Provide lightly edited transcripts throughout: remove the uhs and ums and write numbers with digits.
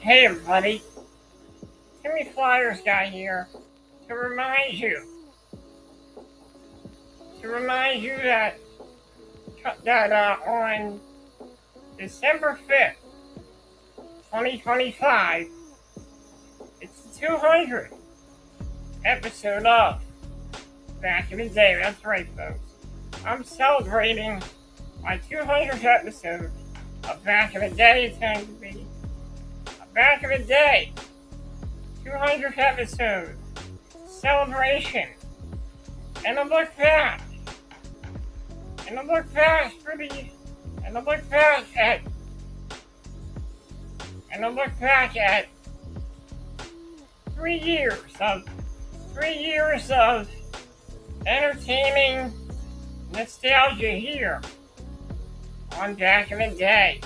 Hey everybody, Timmy Flyersguy here to remind you that on December 5th, 2025, it's the 200th episode of Back in the Day. That's right, folks. I'm celebrating my 200th episode of Back in the Day. It's going to be Back in the Day 200th episode celebration, and a look back at 3 years of entertaining nostalgia here on Back in the Day.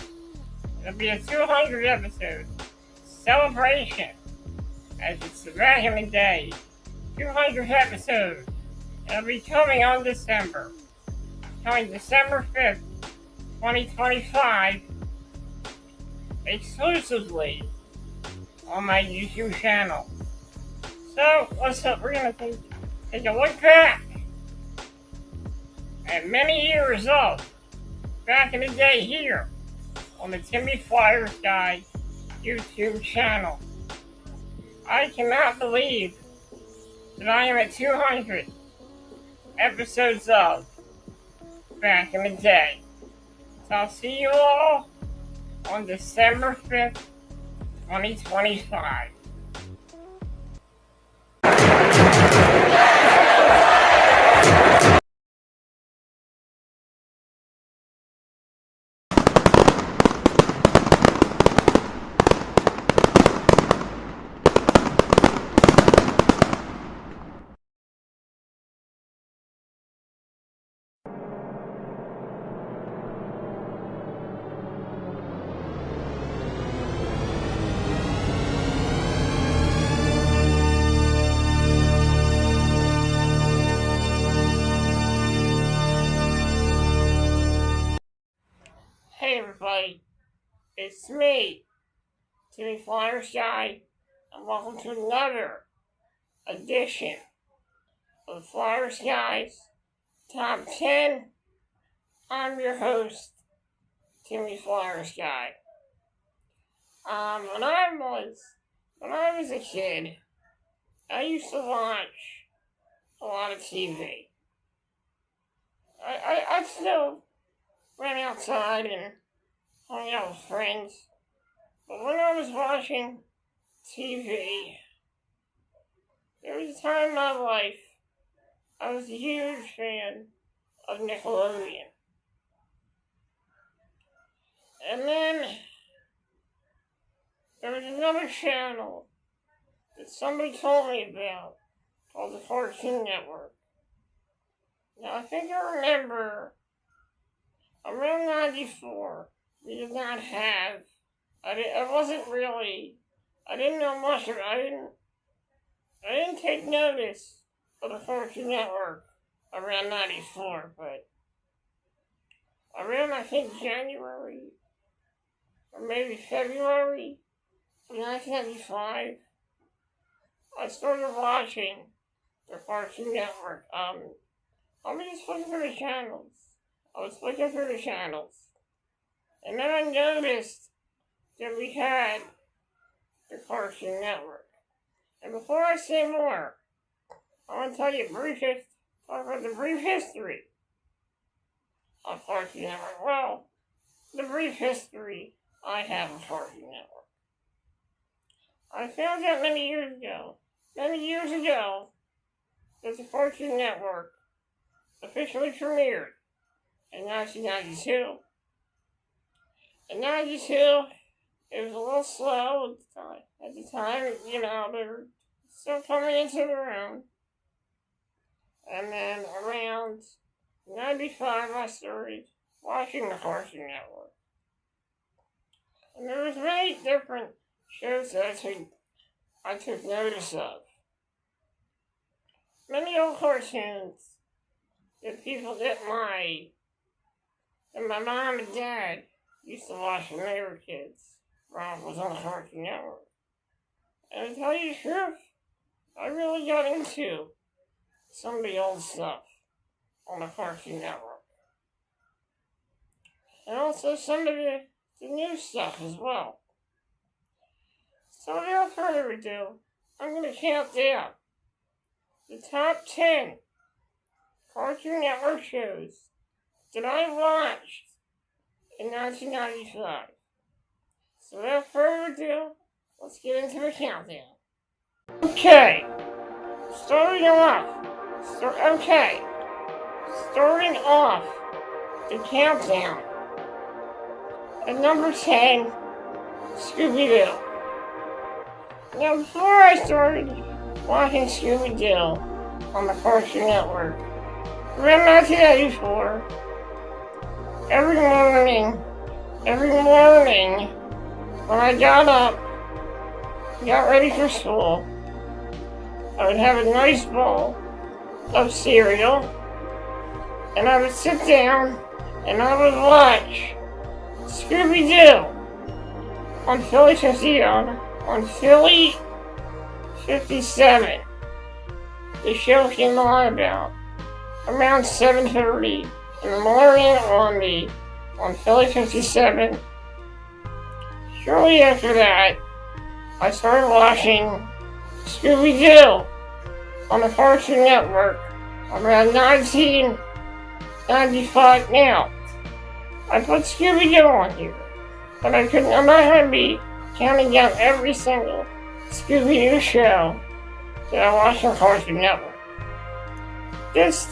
It'll be a 200 episode celebration, as it's the Back in the Day 200th episode. It'll be coming December 5th, 2025, exclusively on my YouTube channel. So, we're going to take a look back at many years of Back in the Day here on the Timmy Flyersguys YouTube channel. I cannot believe that I am at 200 episodes of Back in the Day. So I'll see you all on December 5th, 2025. Hey everybody, it's me, Timmy Flyersguy, and welcome to another edition of Flyersguys Top 10. I'm your host, Timmy Flyersguy. When I was a kid, I used to watch a lot of TV. I still went outside and hung out with friends. But when I was watching TV, there was a time in my life I was a huge fan of Nickelodeon. And then there was another channel that somebody told me about called the Cartoon Network. Now I think I remember around 94, we did not have, I didn't know much of it. I didn't take notice of the Cartoon Network around 94, but around, I think, January, or maybe February of 1995, I started watching the Cartoon Network. I was just flicking through the channels. And then I noticed that we had the Cartoon Network. And before I say more, I want to tell you the brief history of Cartoon Network. Well, the brief history I have of Cartoon Network. I found out many years ago, that the Cartoon Network officially premiered in 1992. In 92, it was a little slow at the time, they were still coming into their own. And then around 95, I started watching the Cartoon Network. And there was many different shows that I took notice of. Many old cartoons that my mom and dad used to watch when they were kids. Rob was on the Cartoon Network. And to tell you the truth, I really got into some of the old stuff on the Cartoon Network. And also some of the new stuff as well. So without further ado, I'm going to count down the top 10 Cartoon Network shows that I watched in 1995. So without further ado, let's get into the countdown. Okay, starting off the countdown. At number 10, Scooby-Doo. Now, before I started watching Scooby-Doo on the Cartoon Network, around 1994, every morning, when I got up, got ready for school, I would have a nice bowl of cereal, and I would sit down, and I would watch Scooby-Doo on Philly 57. The show came on about around 7:30 in the morning on Philly 57. Shortly after that, I started watching Scooby-Doo on the Cartoon Network around 1995. Now, I put Scooby-Doo on here, but I'm not going to be counting down every single Scooby-Doo show that I watched on Cartoon Network. This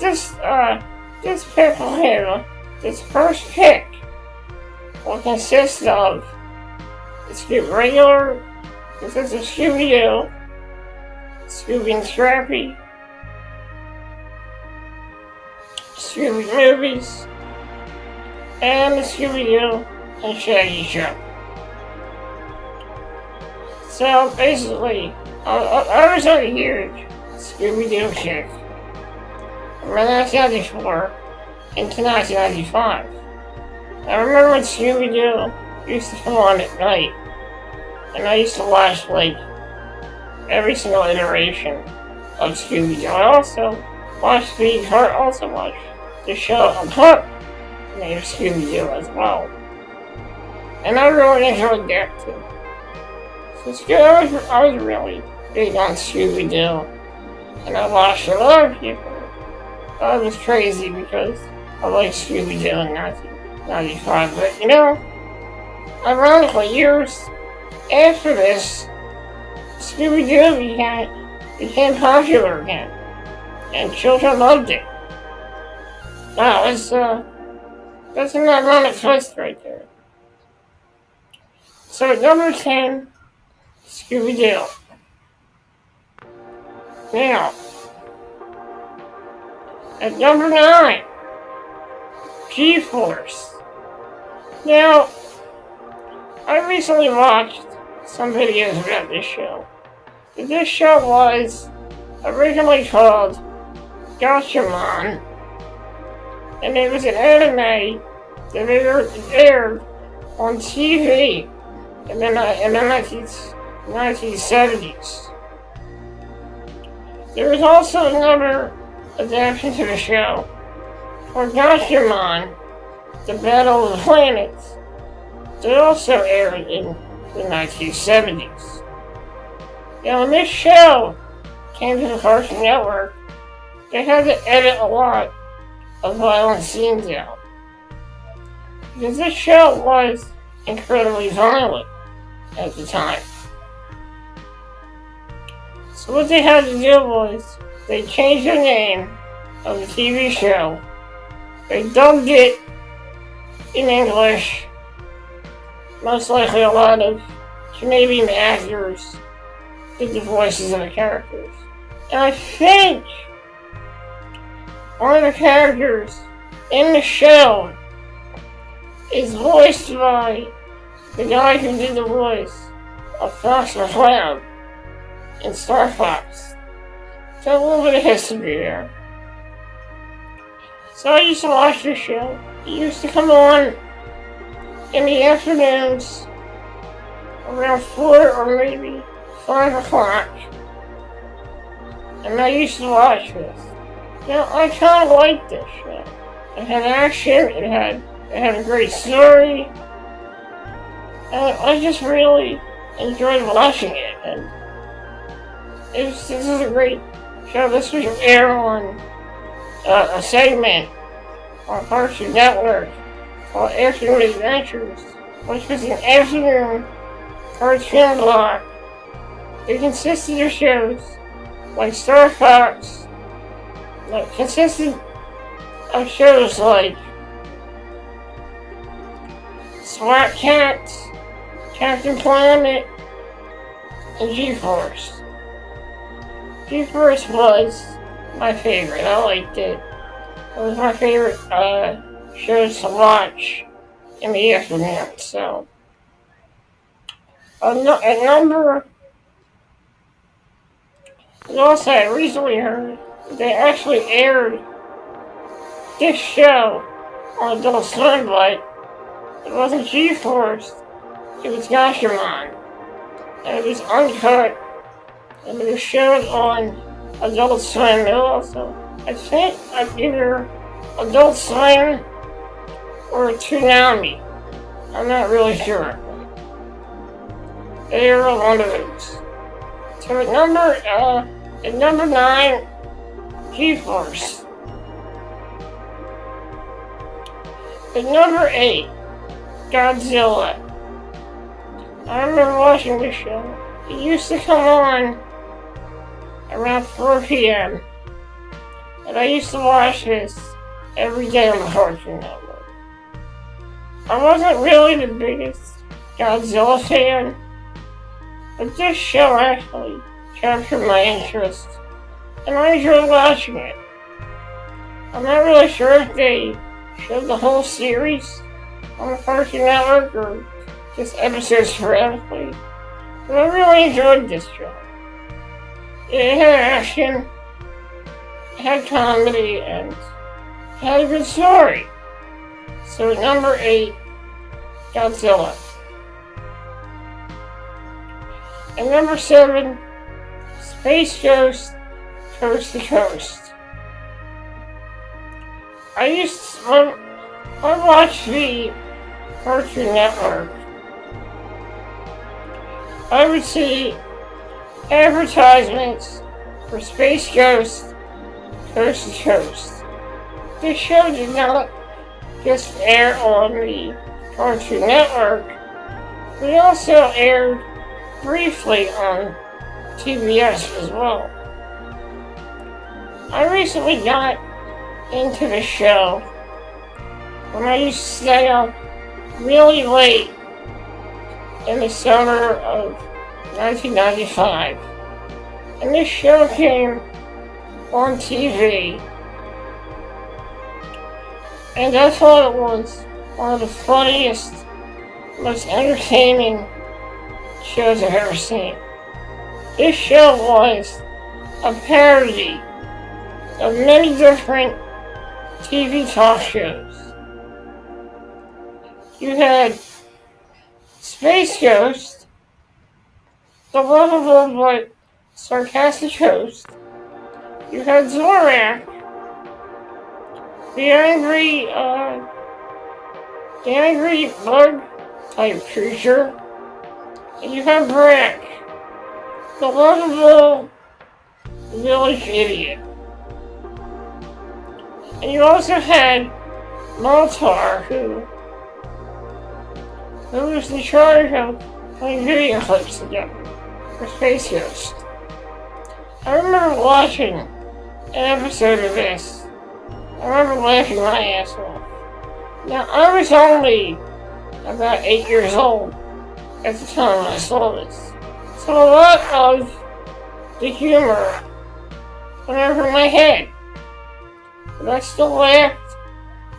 first pick will consist of Scooby-Doo, Scooby and Scrappy, Scooby movies, and the Scooby-Doo and Shaggy show. So basically, I was a huge Scooby-Doo chick from 1994 into 1995. I remember when Scooby-Doo used to come on at night, and I used to watch every single iteration of Scooby-Doo. I also watched the show on Pup named Scooby-Doo as well. And I really enjoyed that too. So I was really big on Scooby-Doo. And I watched a lot of people. I was crazy because I liked Scooby-Doo in 1995. But ironically, years after this, Scooby-Doo became popular again. And children loved it. Wow, that's an ironic twist right there. So at number 10, Scooby-Doo. Now, at number 9, G-Force. Now, I recently watched some videos about this show. This show was originally called Gatchaman, and it was an anime that aired on TV in the 1970s. There was also another adaptation to the show called Gatchaman, The Battle of the Planets, that also aired in the 1970s. Now, when this show came to the Cartoon Network, they had to edit a lot of violent scenes out, because this show was incredibly violent at the time. So what they had to do was, they changed the name of the TV show, they dubbed it in English, most likely a lot of Canadian actors did the voices of the characters. And I think one of the characters in the show is voiced by the guy who did the voice of Fox McCloud in Star Fox. So a little bit of history there. So I used to watch this show. It used to come on in the afternoons around 4 or maybe 5 o'clock. And I used to watch this. Now, I kind of liked this show. It had action, it had a great story, and I just really enjoyed watching it. And this is a great show. This was aired on a segment on Cartoon Network called Afternoon Adventures, which was an afternoon cartoon block. It consisted of shows like Star Fox, consisted of shows like SWAT Cats, Captain Planet, and G-Force. G-Force was my favorite. I liked it. It was my favorite shows to watch in the afternoon. So, a number. And also, I recently heard they actually aired this show on Adult Swim, but it wasn't G-Force. It was Gashimon. And it was uncut. And it was shown on Adult Swim. And also, I think either Adult Swim or Toonami. I'm not really sure. They were one of those. So at number 9, G-Force. At number 8, Godzilla. I remember watching this show. It used to come on around 4 p.m. And I used to watch this every day on the Cartoon Network. I wasn't really the biggest Godzilla fan, but this show actually captured my interest, and I enjoyed watching it. I'm not really sure if they showed the whole series on the Cartoon Network or just episodes sporadically, but I really enjoyed this show. It had action, it had comedy, and it had a good story. So at number 8, Godzilla. At number 7, Space Ghost, Coast to Coast. When I watched the Cartoon Network, I would see advertisements for Space Ghost, Coast to Coast. This show did not just air on the Cartoon Network, but it also aired briefly on TBS as well. I recently got into the show when I used to stay up really late in the summer of 1995. And this show came on TV, and I thought it was one of the funniest, most entertaining shows I've ever seen. This show was a parody of many different TV talk shows. You had Space Ghost, the lovable but sarcastic host. You had Zorak, the angry bug type creature. And you have Brack, the lovable village idiot. And you also had Moltar, who was in charge of putting video clips together for Space Ghost. I remember watching an episode of this. I remember laughing my ass off. Now, I was only about 8 years old at the time when I saw this. So a lot of the humor went over my head. But I still laughed.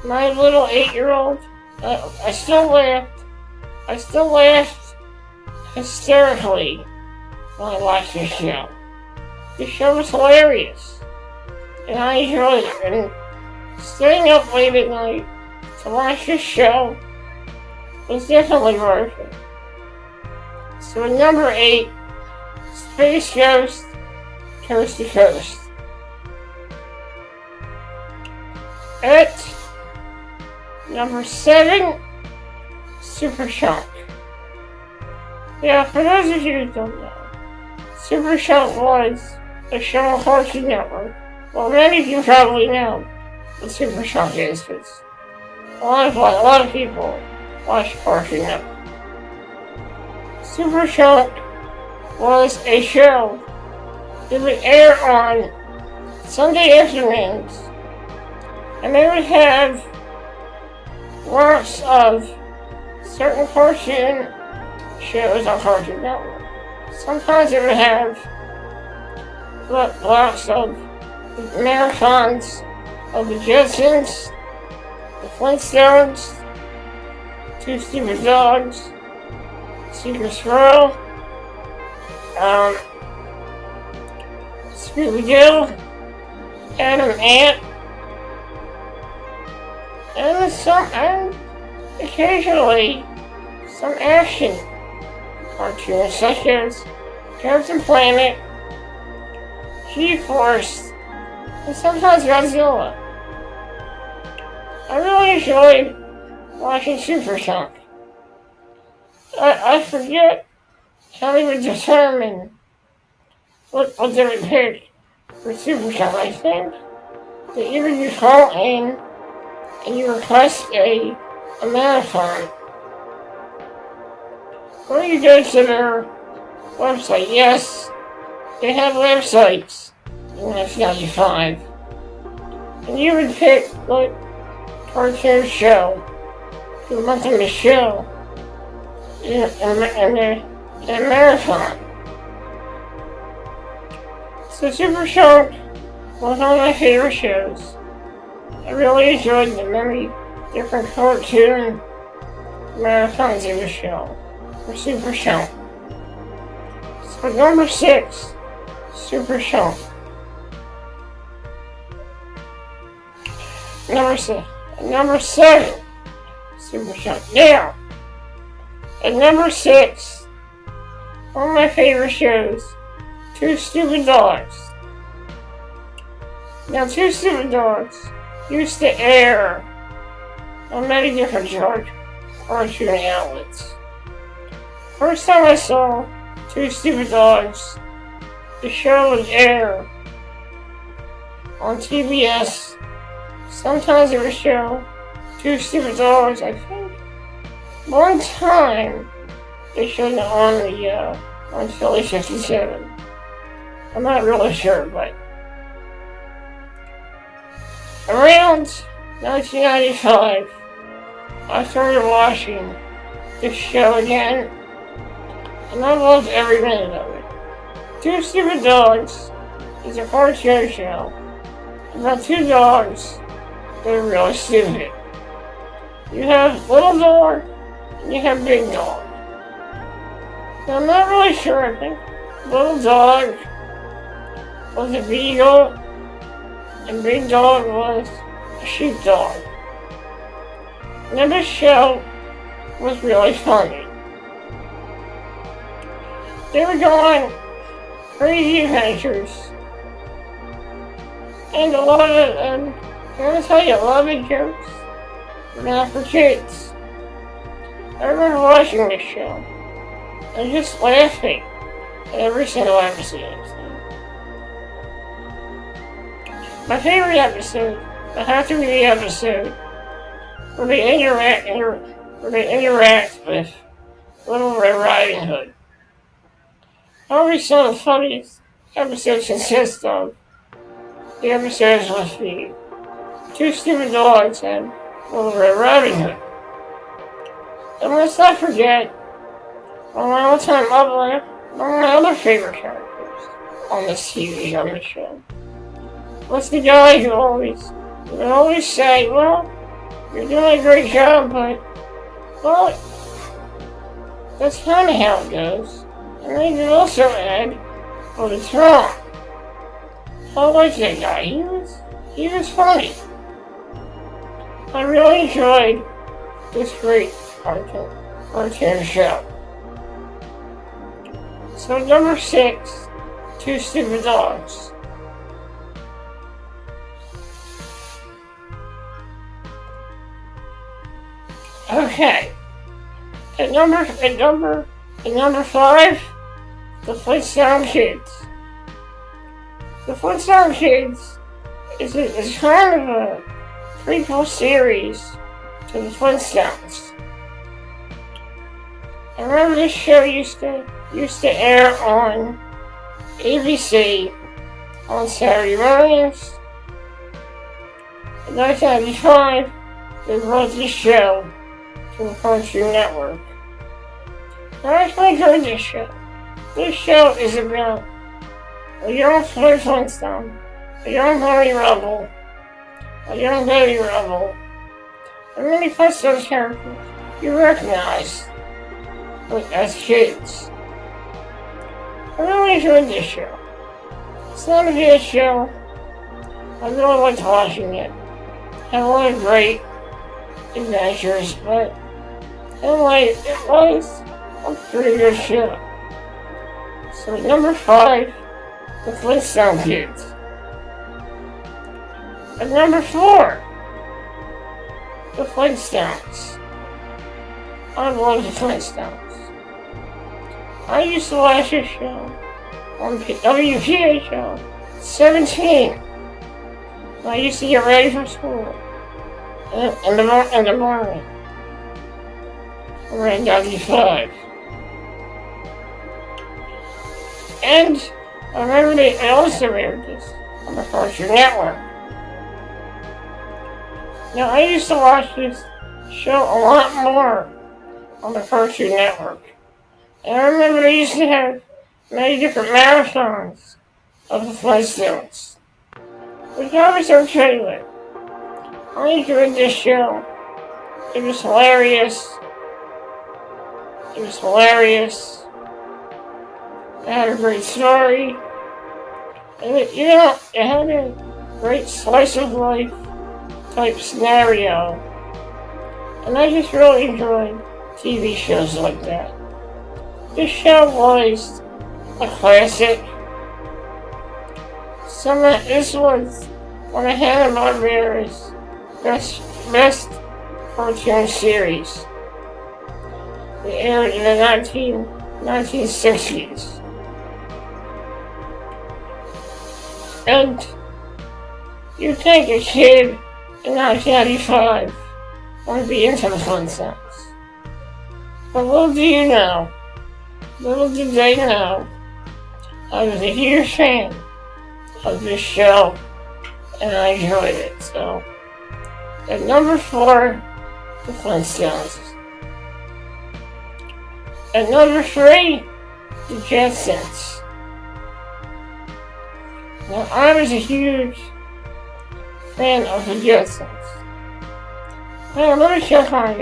My little 8-year-old, I still laughed. I still laughed hysterically when I watched this show. This show was hilarious. And I enjoyed it. And staying up late at night to watch this show was definitely worth it. So at number 8, Space Ghost, Coast to Coast. At number 7, Super Shock. Yeah, for those of you who don't know, Super Shock was a show on Cartoon Network. Well, many of you probably know what Super Shock is, because a lot of people watch Cartoon Network. Super Shock was a show that would air on Sunday afternoons, and they would have lots of certain cartoon shows on Cartoon Network. Sometimes it would have lots of marathons of the Jetsons, the Flintstones, Two Stupid Dogs, Secret Squirrel, Scooby-Doo, Adam Ant, and occasionally some action cartoons such as Captain Planet, G-Force, and sometimes Godzilla. I really enjoyed watching Super Shock. I forget how they would determine what they would pick for Super Shock. I think that either you call in and you request a marathon, or you go to their website. Yes, they have websites in 1995. And you would pick what cartoon show you want them to show in a marathon. So Super Shock was one of my favorite shows. I really enjoyed the many different cartoon marathons it would show for Super Shock. So number 6, Super Shock. Number 7, Super Shock. Now, at number 6, one of my favorite shows, Two Stupid Dogs. Now, Two Stupid Dogs used to air on many different cartoon outlets. First time I saw Two Stupid Dogs, the show would air on TBS. Sometimes it would show Two Stupid Dogs. I think one time they showed it on Philly 57. I'm not really sure, but around 1995, I started watching this show again, and I loved every minute of it. Two Stupid Dogs is a cartoon show about two dogs that are really stupid. You have Little Dog, and you have Big Dog. Now, I'm not really sure. I think Little Dog was a beagle, and Big Dog was a sheepdog. Now, this show was really funny. They would go on crazy adventures, and a lot of them, I'm gonna tell you, a lot of the jokes were not for kids. I remember watching this show and just laughing at every single episode. My favorite episode would have to be the episode where they interact with Little Red Riding Hood. Probably some of the funniest episodes consist of the episodes with the Two Stupid Dogs and Little Red Riding Hood. And let's not forget one of my other favorite characters on this TV, on the show. What's the guy who would always say, well, you're doing a great job, but, well, that's kind of how it goes. And they could also add, well, it's wrong. I like that guy. He was funny. I really enjoyed this great cartoon show. So number 6, Two Stupid Dogs. Okay. At number 5, The Flintstone Kids. The Flintstone Kids is kind of a prequel series to the Flintstones. I remember this show used to air on ABC on Saturday mornings. In 1995, they brought this show to the Cartoon Network. I actually enjoyed this show. This show is about a young Flintstone, a young Barney Rubble, a young Betty Rubble, and many Flintstones characters you recognize as kids. I really enjoyed this show. It's not a good show. I really liked watching it. Had a lot of great adventures, but anyway, it was a pretty good show. So number 5, The Flintstone Kids. At number 4, The Flintstones. I love The Flintstones. I used to watch this show on WPHL 17. I used to get ready for school in the morning. Around 95. And I remember they also aired this on the Cartoon Network. Now, I used to watch this show a lot more on the Cartoon Network. And I remember they used to have many different marathons of the Flintstones, which I was okay with. I enjoyed this show. It was hilarious. It had a great story. And it had a great slice of life type scenario. And I just really enjoyed TV shows like that. This show was a classic. This was one of Hanna-Barbera's best cartoon series. They aired in the 1960s. And you'd think a kid in 1995 would be into the Flintstones. But little did they know, I was a huge fan of this show, and I enjoyed it. So, at number 4, The Flintstones. At number 3, The Jetsons. Now, I was a huge fan of the Jetsons. Now, let me check my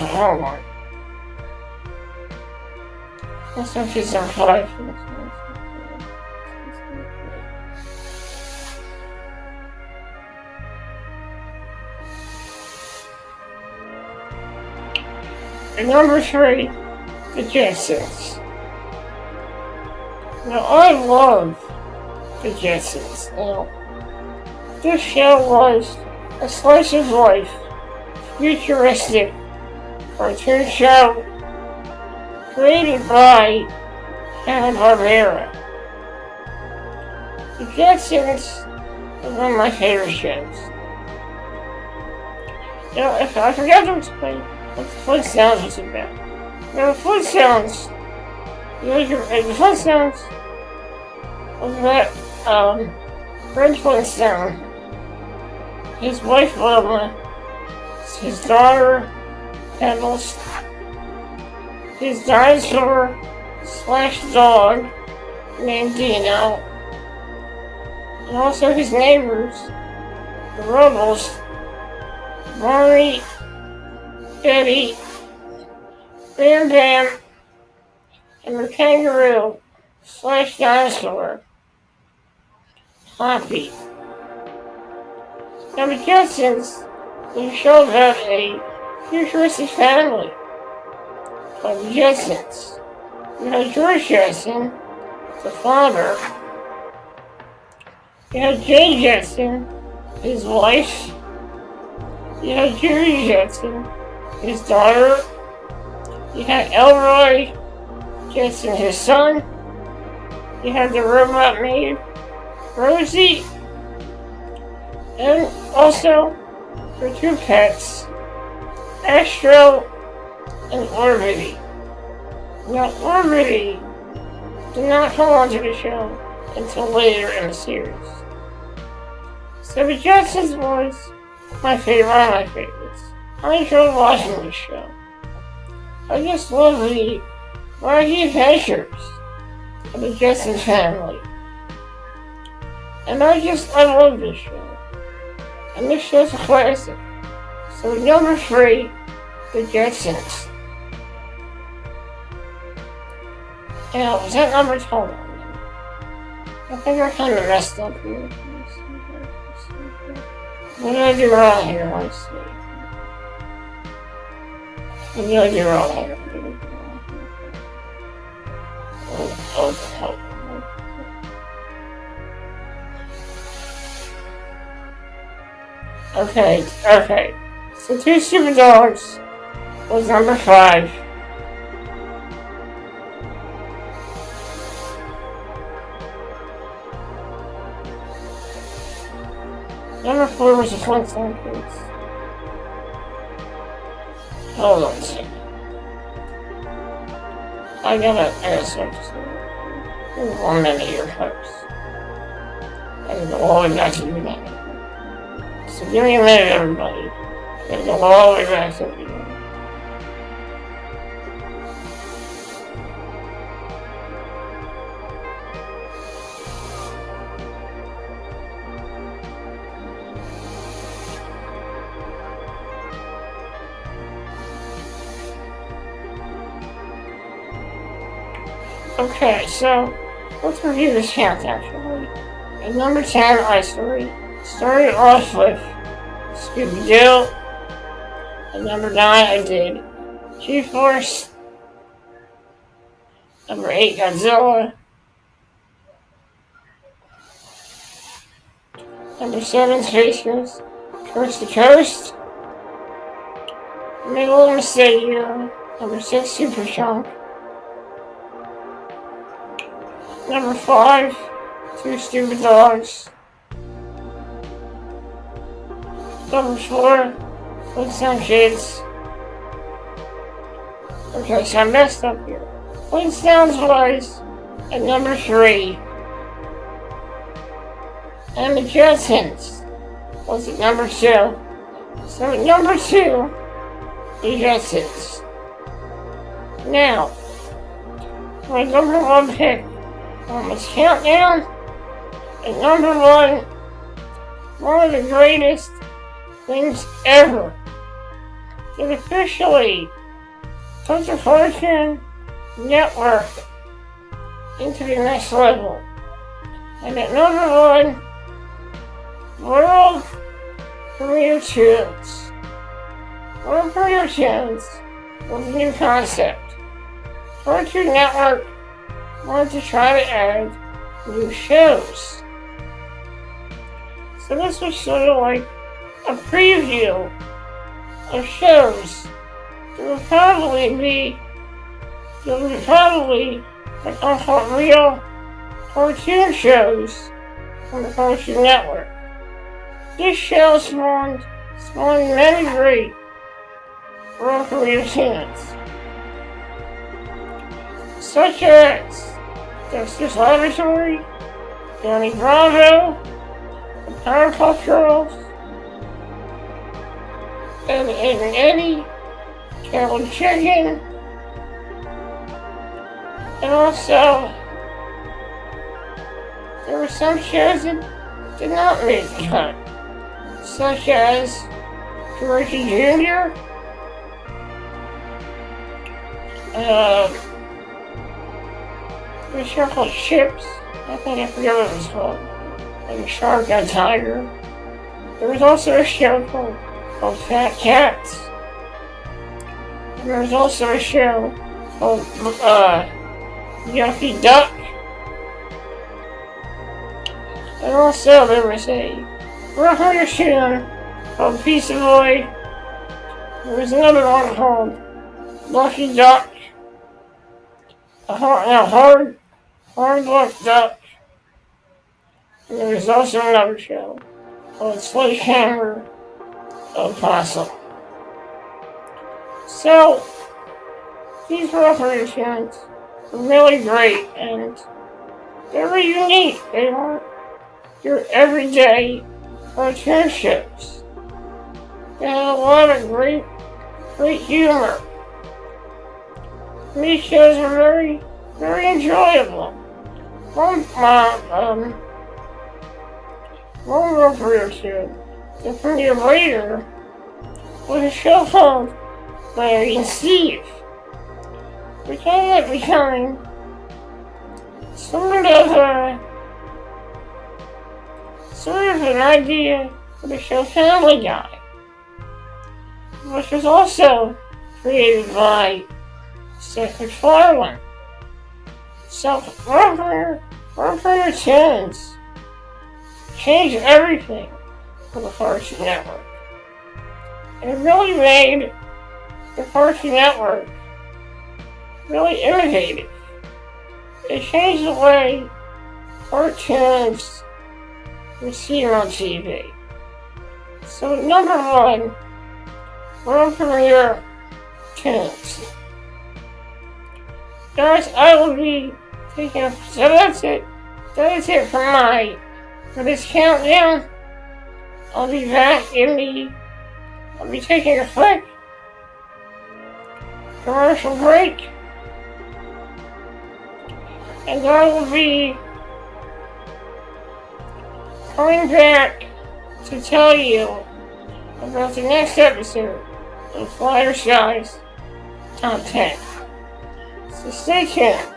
homework. Let's not get some 5. And number 3, The Jetsons. Now, I love The Jetsons. Now, this show was a slice of life, futuristic cartoon show created by Hanna-Barbera. The Jetsons is one of my favorite shows. Now, if I forgot to explain what the Flintstones was about. Now, the Flintstones was about Fred Flintstone, his wife Wilma, his daughter Pebbles, his dinosaur / dog named Dino, and also his neighbors, the Rubbles, Barney, Betty, Bam Bam, and the kangaroo / dinosaur, Hoppy. Now, the Jetsons is a show about a futuristic family called the Jetsons. You had George Jetson, the father. You had Jane Jetson, his wife. You had Jerry Jetson, his daughter. You had Elroy Jetson, his son. You had the robot maid, Rosie. And also, her two pets, Astro and Orbity. Now, Orbity did not come onto the show until later in the series. So the Jetsons was one of my favorites. I enjoyed watching this show. I just love the wacky adventures of the Jetsons family. And I love this show. And this show's a classic. So number 3, the Jetsons. And was that number 12? I think I kind of messed up here. What did I do wrong here? Let's see. What did I do wrong here? Okay. So Two Stupid Dogs was number 5. Number 4 was the Flintstone Kids. Hold on a second. I gotta search this. 1 minute here, folks. I gotta go all the way back to the beginning. So give me a minute, everybody. I gotta go all the way back to the beginning. Okay, so let's review this count actually. At number 10, I started off with Scooby-Doo. At number 9, I did G-Force. Number 8, Godzilla. Number 7, Space Ghost, Coast to Coast. Middle Mysterio. Number 6, Super Chunk. Number 5, Two Stupid Dogs. Number 4, Flintstone Kids. Okay, so I messed up here. Flintstones was at number 3. And the Jetsons was at number 2. So at number 2, the Jetsons. Now, my number 1 pick on this countdown, at number 1, one of the greatest things ever. It officially took the Cartoon Network into the next level. And at number 1, World Premiere Tunes. World Premiere Tunes was a new concept. Cartoon Network wanted to try to add new shows. So this was sort of like a preview of shows that would probably become called real cartoon shows on the Cartoon Network. This show spawned many great world premiere tunes, such as Dexter's Laboratory, Johnny Bravo, the Powerpuff Girls, and Eddie, Carol Chicken, and also there were some shows that did not make the cut, such as Georgie Jr., the show called Chips. I forget what it was called. Like Shark and Tiger. There was also a show called Fat Cats. And there was also a show called Yucky Duck, and also there was a record tune called Piece of Boy. There was another one called Lucky Duck, hard luck duck. And there was also another show called Sledgehammer Possum. So these record tunes are really great and very unique. They aren't your everyday cartoon shows. They have a lot of great humor. These shows are very enjoyable. One record tune that premiered later was a show called Larry and Steve, which ended up becoming sort of an idea for the show Family Guy, which was also created by Seth MacFarlane. So record tunes changed everything for the Cartoon Network. It really made the Cartoon Network really innovative. It changed the way cartoons were seen on TV. So number one, world premiere tunes. Guys, I will be taking so that's it for this countdown. I'll be taking a quick commercial break, and I will be coming back to tell you about the next episode of Flyersguys Top 10. So stay tuned.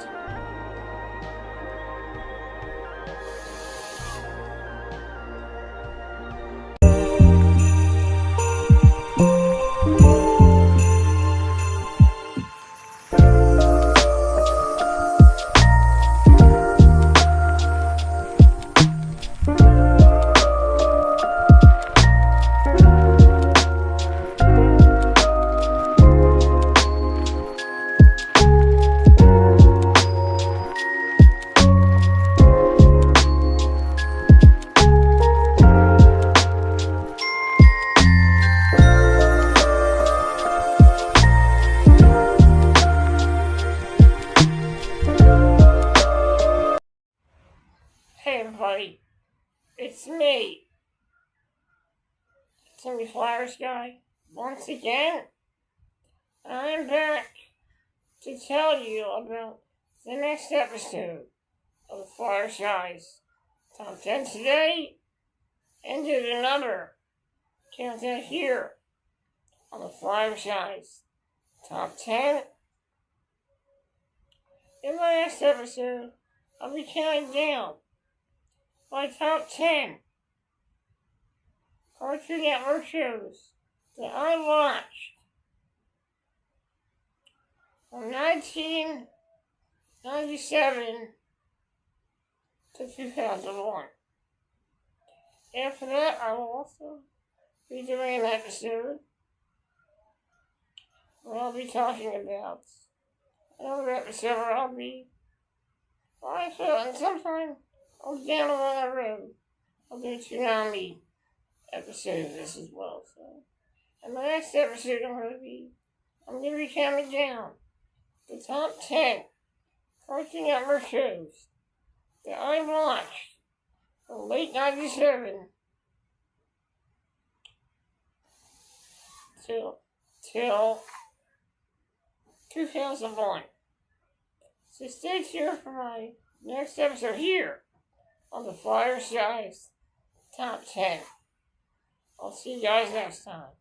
Hey everybody, it's me, Timmy Flyersguy, once again. I'm back to tell you about the next episode of the Flyersguys Top 10 today, and did another countdown here on the Flyersguys Top 10. In my next episode, I'll be counting down my top 10 Cartoon Network shows that I watched from 1997 to 2001. After that, I will also be doing an episode where I'll be talking about another episode where I'll be, and sometime I'll be down along the road. I'll do a Tsunami episode of this as well. So, in the next episode, I'm going to be counting down the top 10 Cartoon Network shows that I watched from late 97 till 2001. So stay tuned for my next episode here on the Flyersguys Top 10. I'll see you guys next time.